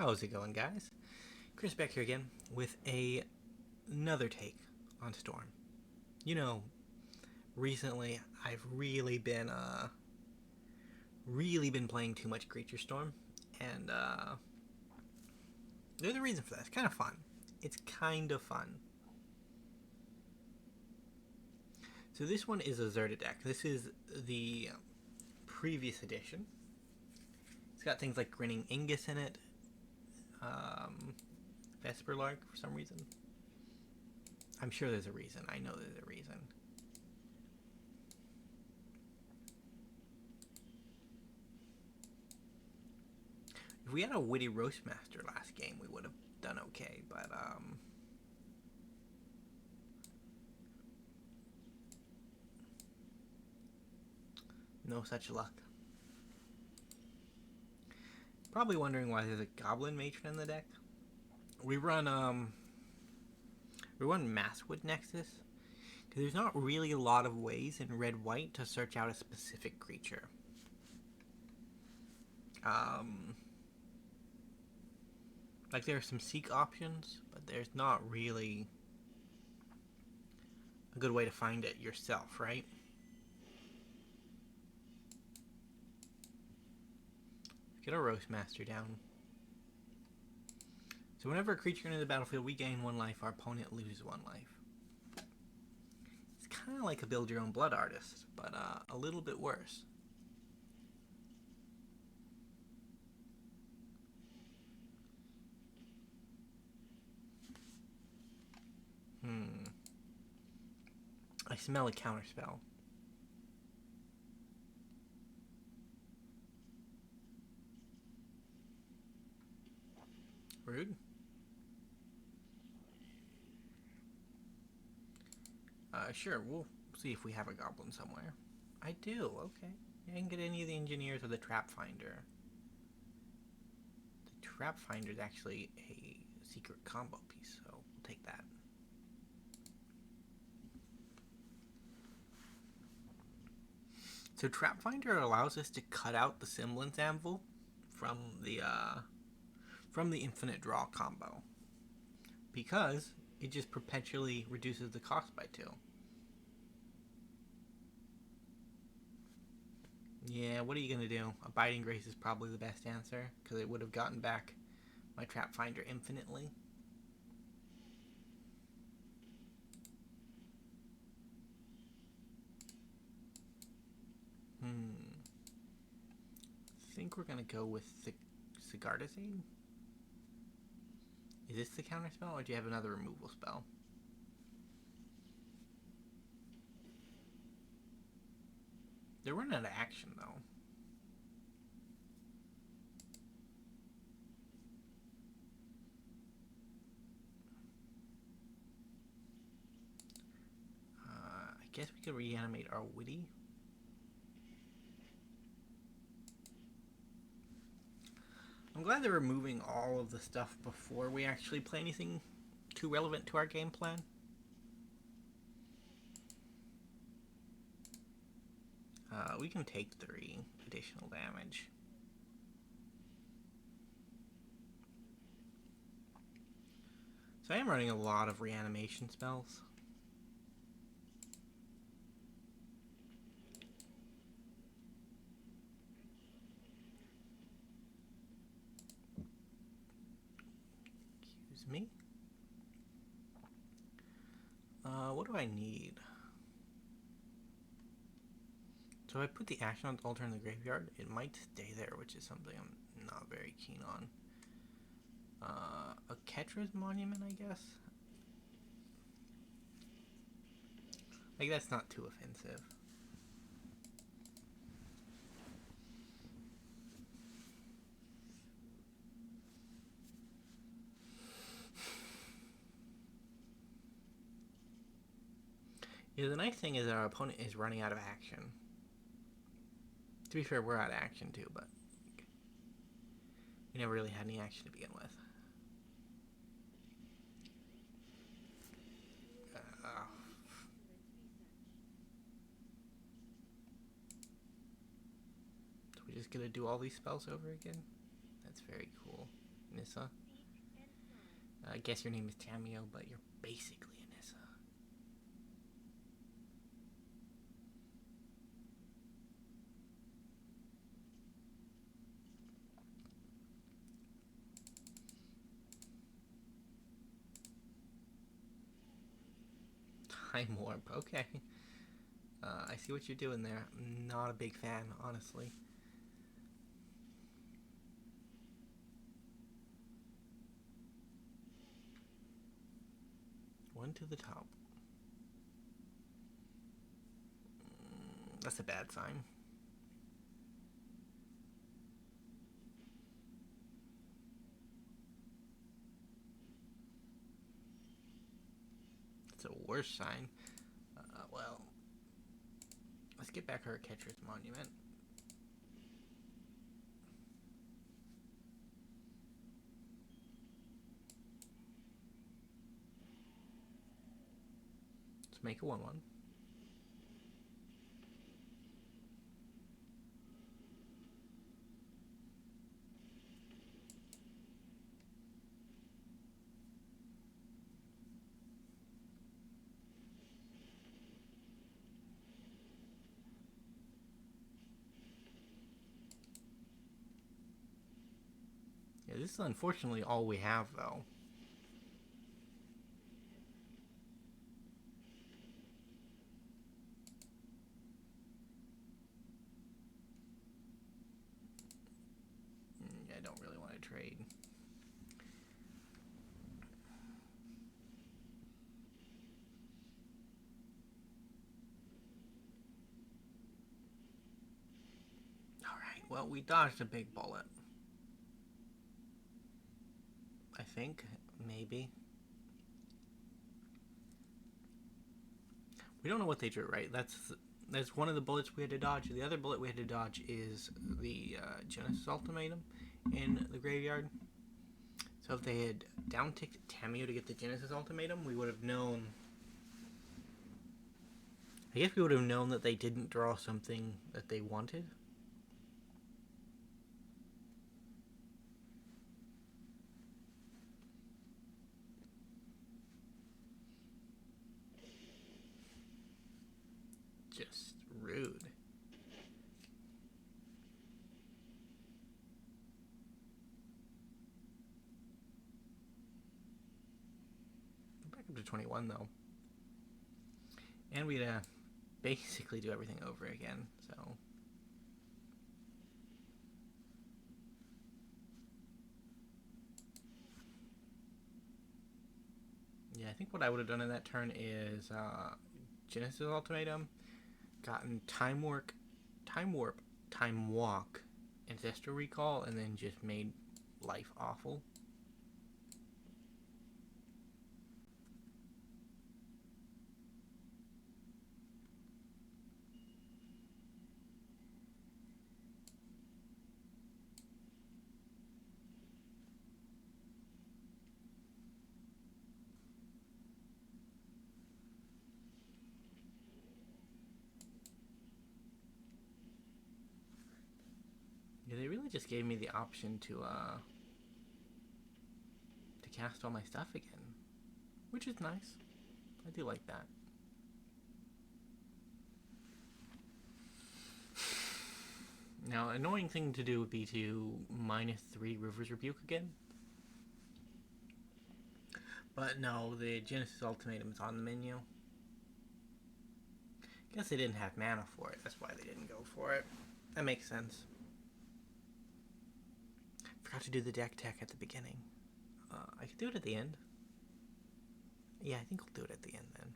How's it going, guys? Chris back here again with another take on Storm. You know, recently I've really been playing too much Creature Storm, and there's a reason for that. It's kind of fun. So this one is a Zirda deck. This is the previous edition. It's got things like Grinning Ignus in it, Vesperlark for some reason. I'm sure there's a reason. I know there's a reason. If we had a Witty Roastmaster last game, we would have done okay, but no such luck. Probably wondering why there's a Goblin Matron in the deck. We run Masswood Nexus, because there's not really a lot of ways in red-white to search out a specific creature. Like there are some seek options, but there's not really a good way to find it yourself, right? Get a Roastmaster down. So whenever a creature enters the battlefield, we gain 1 life, our opponent loses 1 life. It's kind of like a build your own blood artist, but a little bit worse. I smell a counterspell. Rude. Sure, we'll see if we have a goblin somewhere. I do, okay. I can get any of the engineers or the Trapfinder. The Trapfinder is actually a secret combo piece, so we'll take that. So Trapfinder allows us to cut out the Semblance Anvil from the Infinite Draw combo, because it just perpetually reduces the cost by 2. Yeah, what are you going to do? Abiding Grace is probably the best answer, because it would have gotten back my Trapfinder infinitely. I think we're going to go with the Sigarda's Aid. Is this the counter spell, or do you have another removal spell? They're running out of action, though. I guess we could reanimate our Witty. I'm glad they're removing all of the stuff before we actually play anything too relevant to our game plan. We can take 3 additional damage. So I am running a lot of reanimation spells. Excuse me. What do I need? So I put the action on the altar in the graveyard. It might stay there, which is something I'm not very keen on. Oketra's Monument, I guess? Like, that's not too offensive. Yeah, the nice thing is our opponent is running out of action. To be fair, we're out of action too, but we never really had any action to begin with. So we're just gonna do all these spells over again? That's very cool. Nissa. I guess your name is Tamio, but you're basically a Nissa. Time Warp, okay. I see what you're doing there. Not a big fan, honestly. One to the top. That's a bad sign. It's a worse sign. Well, let's get back our Oketra's Monument. Let's make a 1/1. Yeah, this is unfortunately all we have, though. I don't really want to trade. Alright, well, we dodged a big bullet. I think, maybe. We don't know what they drew, right? That's one of the bullets we had to dodge. The other bullet we had to dodge is the Genesis Ultimatum in the graveyard. So if they had down-ticked Tamio to get the Genesis Ultimatum, we would have known... I guess we would have known that they didn't draw something that they wanted. Just rude. Back up to 21 though. And we'd basically do everything over again, so... Yeah, I think what I would have done in that turn is Genesis Ultimatum, gotten Time Warp, Time Walk, Ancestral Recall, and then just made life awful. Yeah, they really just gave me the option to cast all my stuff again, which is nice. I do like that. Now, annoying thing to do would be to -3 River's Rebuke again. But no, the Genesis Ultimatum is on the menu. Guess they didn't have mana for it. That's why they didn't go for it. That makes sense. Forgot to do the deck tech at the beginning. I could do it at the end. Yeah, I think I'll do it at the end then.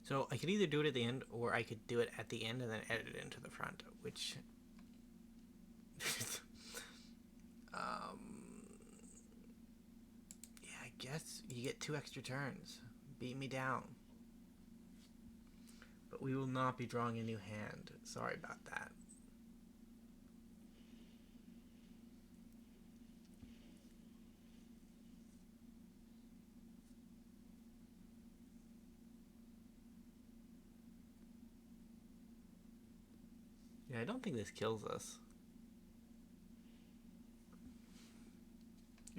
So I could either do it at the end, or I could do it at the end and then edit it into the front, which... yeah, I guess you get 2 extra turns. Beat me down. But we will not be drawing a new hand. Sorry about that. Yeah, I don't think this kills us.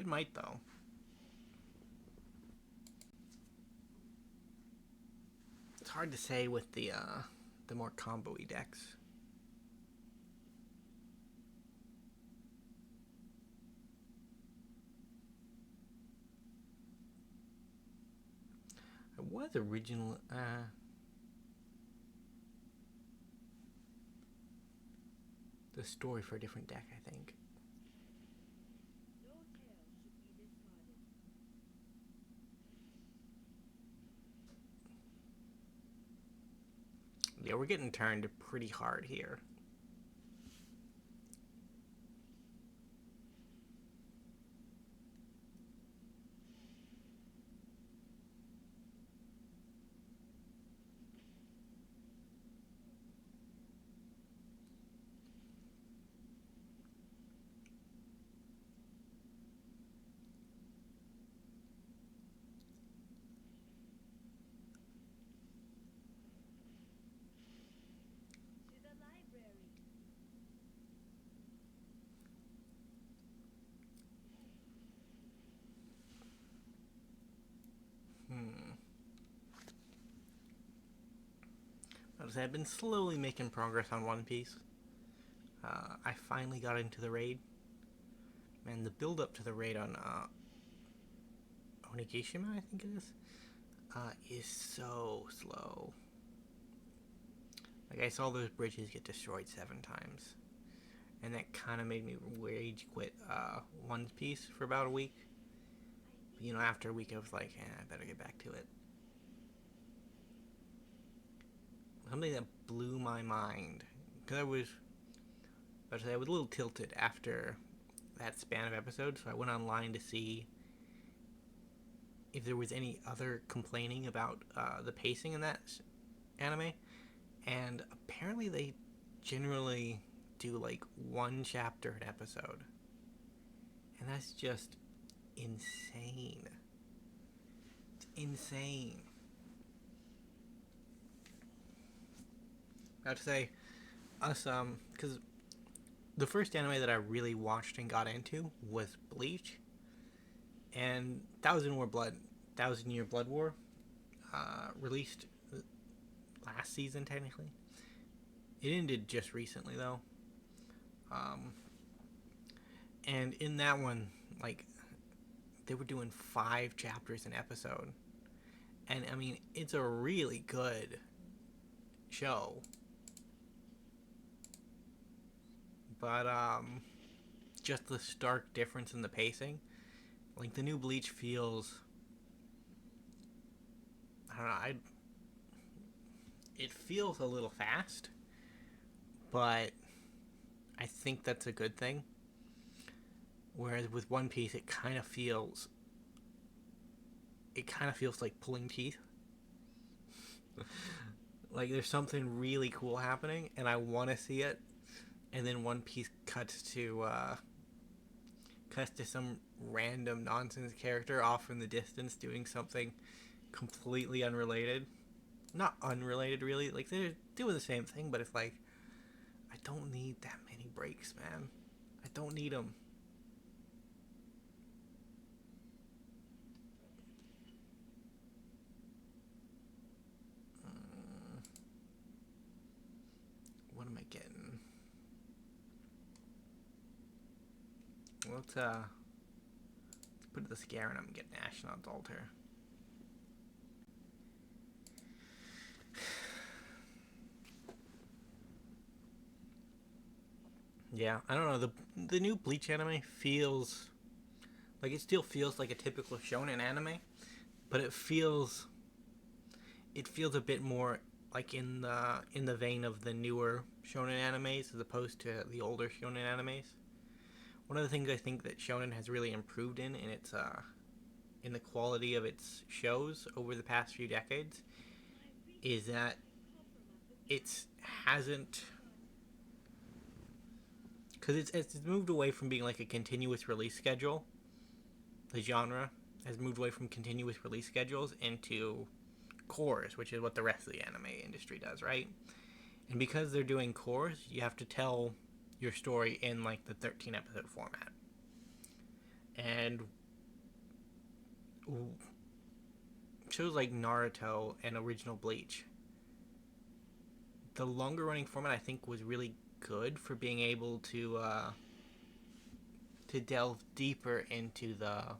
It might, though. It's hard to say with the more combo-y decks. I was originally... the story for a different deck, I think. Yeah, we're getting turned pretty hard here. I've been slowly making progress on One Piece. I finally got into the raid. Man, the build up to the raid on Onigashima, I think it is so slow. Like, I saw those bridges get destroyed 7 times. And that kind of made me rage quit One Piece for about a week. But, you know, after a week I was like, I better get back to it. Something that blew my mind, because I was a little tilted after that span of episodes, so I went online to see if there was any other complaining about the pacing in that anime, and apparently they generally do like 1 chapter an episode, and that's just insane. It's insane. I have to say, because the first anime that I really watched and got into was Bleach, and Thousand Year Blood War, released last season technically. It ended just recently though, and in that one, like, they were doing 5 chapters an episode, and I mean, it's a really good show. But, just the stark difference in the pacing. Like, the new Bleach feels... I don't know, it feels a little fast. But I think that's a good thing. Whereas with One Piece, it kind of feels like pulling teeth. Like, there's something really cool happening, and I want to see it. And then One Piece cuts to some random nonsense character off in the distance doing something completely unrelated. Not unrelated, really. Like, they're doing the same thing, but it's like, I don't need that many breaks, man. I don't need them. What am I getting? Let's put the scare and I'm getting Ashnod's Altar. Yeah, I don't know, the new Bleach anime feels like, it still feels like a typical shonen anime, but it feels a bit more like in the vein of the newer shonen animes as opposed to the older shonen animes. One of the things I think that shonen has really improved in its in the quality of its shows over the past few decades is that it hasn't, because it's moved away from being like a continuous release schedule. The genre has moved away from continuous release schedules into cores, which is what the rest of the anime industry does, right? And because they're doing cores, you have to tell your story in like the 13 episode format. And shows like Naruto and original Bleach, the longer running format I think was really good for being able to delve deeper into the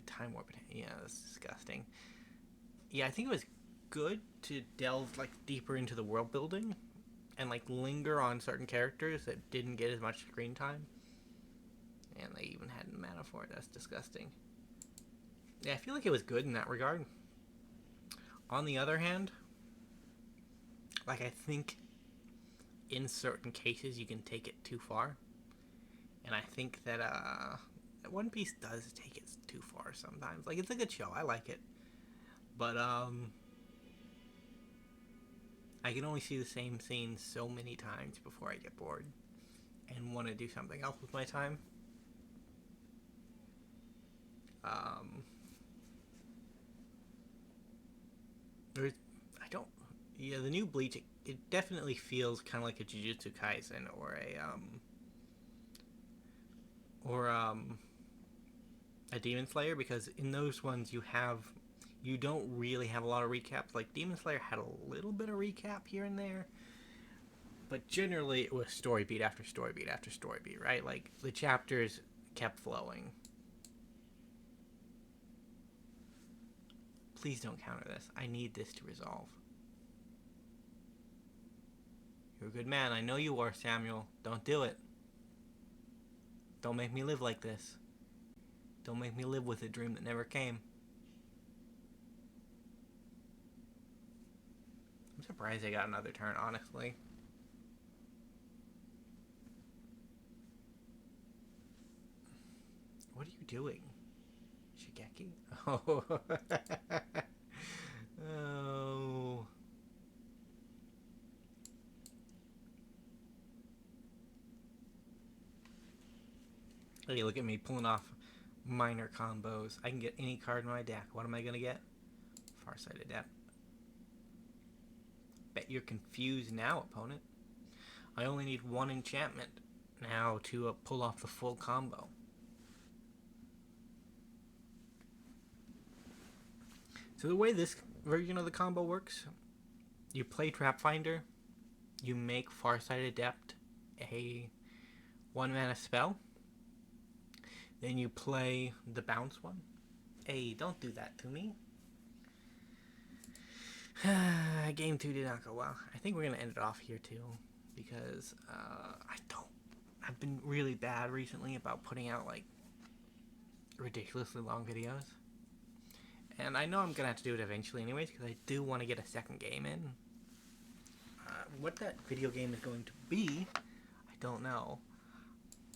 time warp. Yeah, that's disgusting. Yeah, I think it was good to delve like deeper into the world building and like linger on certain characters that didn't get as much screen time. And they even had mana for it. That's disgusting. Yeah, I feel like it was good in that regard. On the other hand, like I think in certain cases you can take it too far. And I think that One Piece does take it too far sometimes. Like, it's a good show. I like it. But I can only see the same scene so many times before I get bored and want to do something else with my time. The new Bleach, it definitely feels kind of like a Jujutsu Kaisen or a Demon Slayer, because in those ones you don't really have a lot of recaps. Like Demon Slayer had a little bit of recap here and there, but generally it was story beat after story beat after story beat, right? Like the chapters kept flowing. Please don't counter this. I need this to resolve. You're a good man. I know you are, Samuel. Don't do it. Don't make me live like this. Don't make me live with a dream that never came. I'm surprised I got another turn, honestly. What are you doing? Shigeki? Oh. Oh. Hey, look at me pulling off minor combos. I can get any card in my deck. What am I gonna get? Farsight Adept. Bet you're confused now, opponent. I only need one enchantment now to pull off the full combo. So the way this version of the combo works, you play Trapfinder, you make Farsight Adept a 1-mana spell, then you play the bounce one. Hey, don't do that to me. Game 2 did not go well. I think we're going to end it off here too, because I've been really bad recently about putting out like ridiculously long videos. And I know I'm going to have to do it eventually anyways, because I do want to get a second game in. What that video game is going to be, I don't know.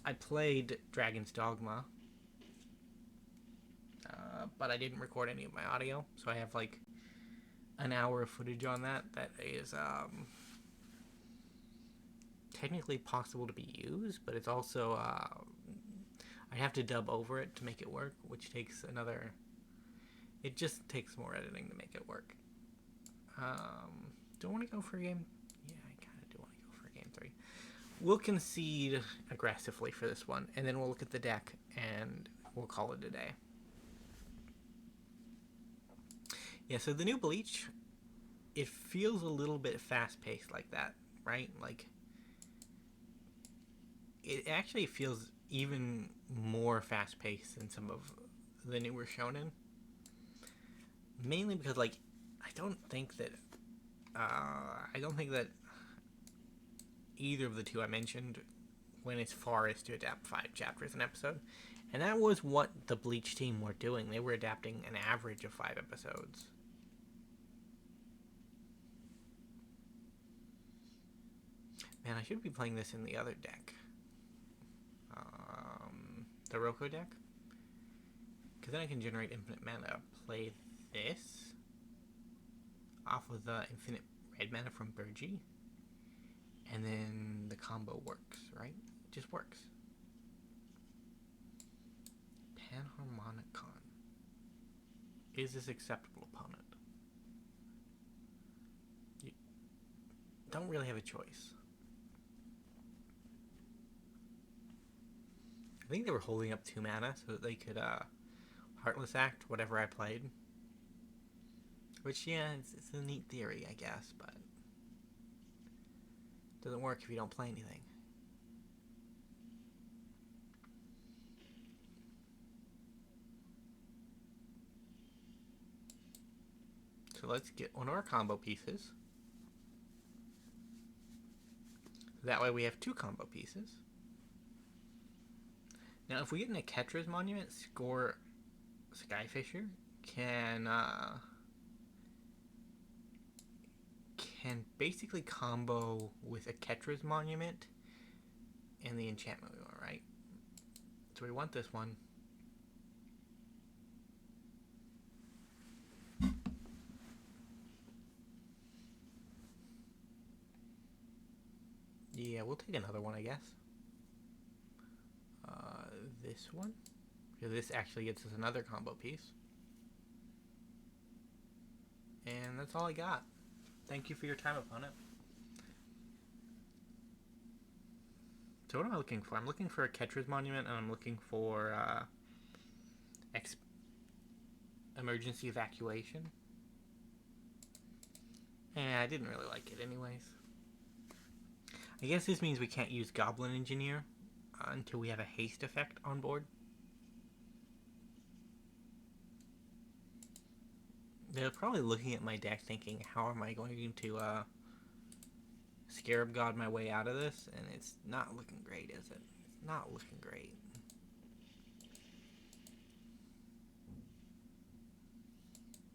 I played Dragon's Dogma, but I didn't record any of my audio, so I have like an hour of footage on that is technically possible to be used, but it's also I have to dub over it to make it work, which takes another. It just takes more editing to make it work. Do I want to go for a game? Yeah, I kind of do want to go for a game 3. We'll concede aggressively for this one, and then we'll look at the deck, and we'll call it a day. Yeah, so the new Bleach, it feels a little bit fast-paced like that, right? Like, it actually feels even more fast-paced than some of the newer shonen. Mainly because, like, I don't think that either of the two I mentioned went as far as to adapt 5 chapters an episode. And that was what the Bleach team were doing. They were adapting an average of 5 episodes. Man, I should be playing this in the other deck. The Roko deck. Because then I can generate infinite mana. Play this off of the infinite red mana from Burgi. And then the combo works, right? It just works. Panharmonicon. Is this acceptable, opponent? You don't really have a choice. I think they were holding up 2 mana so that they could Heartless Act whatever I played. Which, yeah, it's a neat theory, I guess, but it doesn't work if you don't play anything. So let's get one of our combo pieces. That way we have 2 combo pieces. Now, if we get an Oketra's Monument, Kor Skyfisher can basically combo with Oketra's Monument and the enchantment we want, right? So we want this one. Yeah, we'll take another one, I guess. This one. Because this actually gets us another combo piece. And that's all I got. Thank you for your time, opponent. So what am I looking for? I'm looking for a Oketra's Monument, and I'm looking for emergency evacuation. And I didn't really like it anyways. I guess this means we can't use Goblin Engineer until we have a haste effect on board. They're probably looking at my deck thinking, how am I going to Scarab God my way out of this? And it's not looking great, is it? It's not looking great.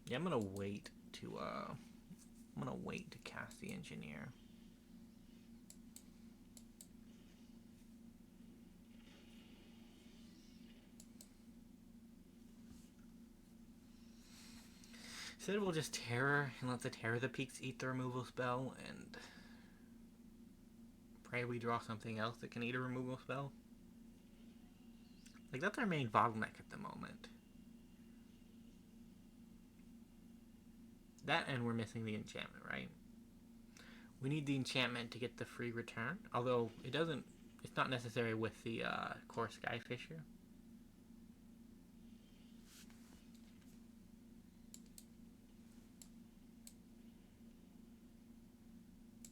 Yeah, I'm gonna wait to cast the Engineer. Instead, we'll just Terror and let the Terror of the Peaks eat the removal spell and pray we draw something else that can eat a removal spell. Like, that's our main bottleneck at the moment. That, and we're missing the enchantment, right? We need the enchantment to get the free return, although it's not necessary with the Kor Skyfisher.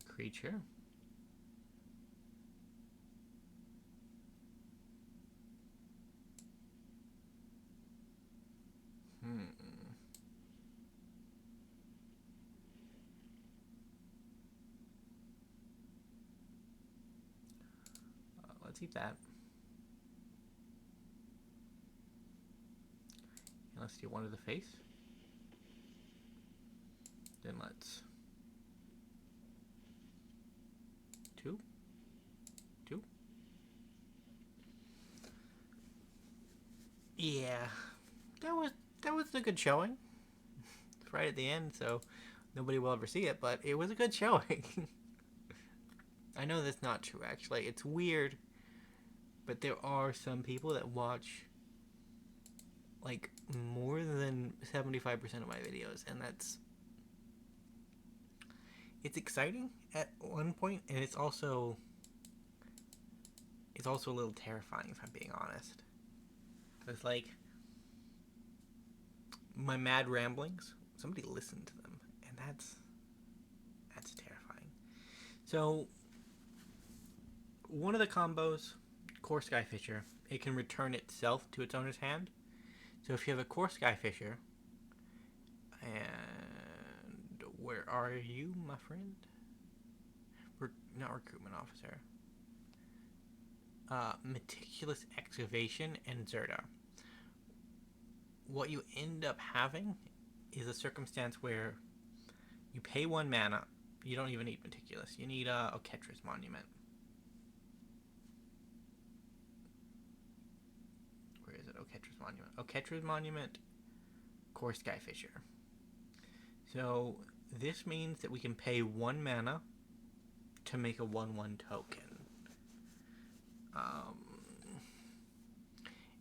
Creature. Let's eat that. And let's do one to the face. Then let's 2. Yeah, that was a good showing. It's right at the end, so nobody will ever see it, but it was a good showing. I know that's not true, actually. It's weird, but there are some people that watch like more than 75% of my videos, and it's exciting at one point, and it's also a little terrifying, if I'm being honest. It's like my mad ramblings, somebody listened to them, and that's terrifying. So one of the combos, Kor Skyfisher, it can return itself to its owner's hand. So if you have a Kor Skyfisher, and where are you, my friend? Not Recruitment Officer. Meticulous Excavation and Zirda. What you end up having is a circumstance where you pay 1 mana. You don't even need Meticulous. You need Oketra's Monument. Where is it? Oketra's Monument. Oketra's Monument, Kor Skyfisher. So this means that we can pay 1 mana to make a 1/1 token.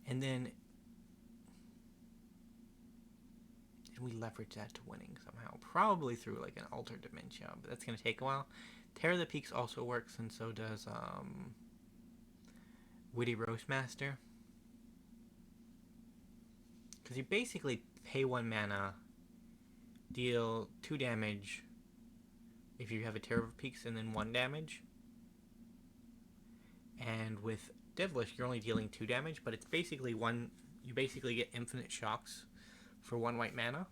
And then we leverage that to winning somehow. Probably through like an Altered Dementia, but that's going to take a while. Terror of the Peaks also works, and so does Witty Roastmaster. Because you basically pay 1 mana, deal 2 damage if you have a Terror of Peaks, and then 1 damage. And with Devilish, you're only dealing 2 damage, but it's basically one. You basically get infinite shocks for 1 white mana,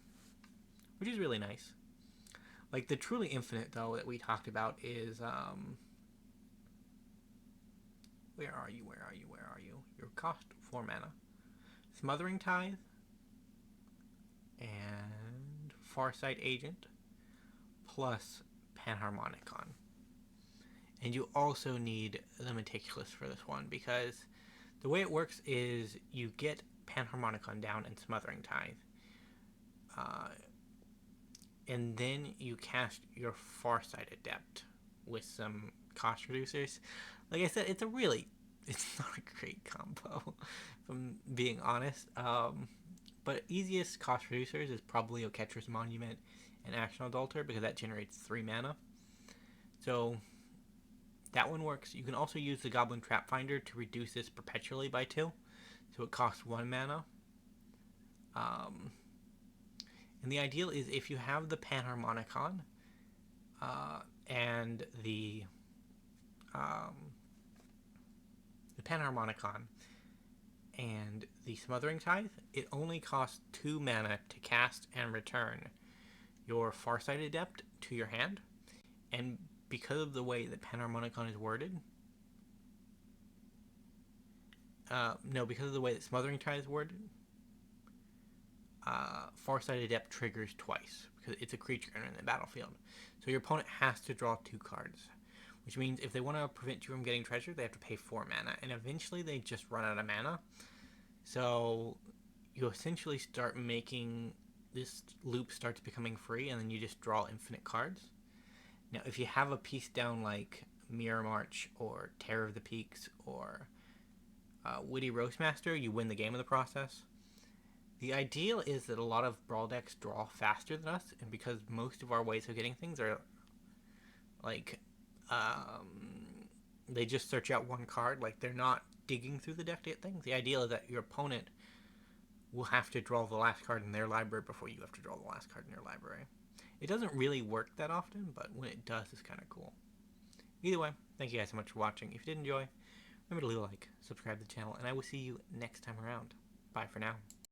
which is really nice. Like, the truly infinite, though, that we talked about is, where are you? Your cost 4 mana. Smothering Tithe and Farsight Agent plus Panharmonicon. And you also need the Meticulous for this one, because the way it works is you get Panharmonicon down and Smothering Tithe. And then you cast your Farsight Adept with some cost reducers. Like I said, it's not a great combo, if I'm being honest. But easiest cost reducers is probably Oketra's Monument and Action Adulter, because that generates 3 mana. So that one works. You can also use the Goblin Trapfinder to reduce this perpetually by 2. So it costs 1 mana. And the ideal is if you have the Panharmonicon and the Panharmonicon and the Smothering Tithe, it only costs 2 mana to cast and return your Farsight Adept to your hand. And because of the way that Panharmonicon is worded, because of the way that Smothering Tithe is worded, Farsight Adept triggers twice, because it's a creature in the battlefield. So your opponent has to draw 2 cards, which means if they want to prevent you from getting treasure, they have to pay 4 mana, and eventually they just run out of mana. So you essentially start making this loop starts becoming free, and then you just draw infinite cards. Now, if you have a piece down like Mirror March or Terror of the Peaks or Witty Roastmaster, you win the game in the process. The ideal is that a lot of Brawl decks draw faster than us, and because most of our ways of getting things are like they just search out 1 card, like they're not digging through the deck to get things. The ideal is that your opponent will have to draw the last card in their library before you have to draw the last card in your library. It doesn't really work that often, but when it does, it's kind of cool. Either way, thank you guys so much for watching. If you did enjoy, remember to leave a like, subscribe to the channel, and I will see you next time around. Bye for now.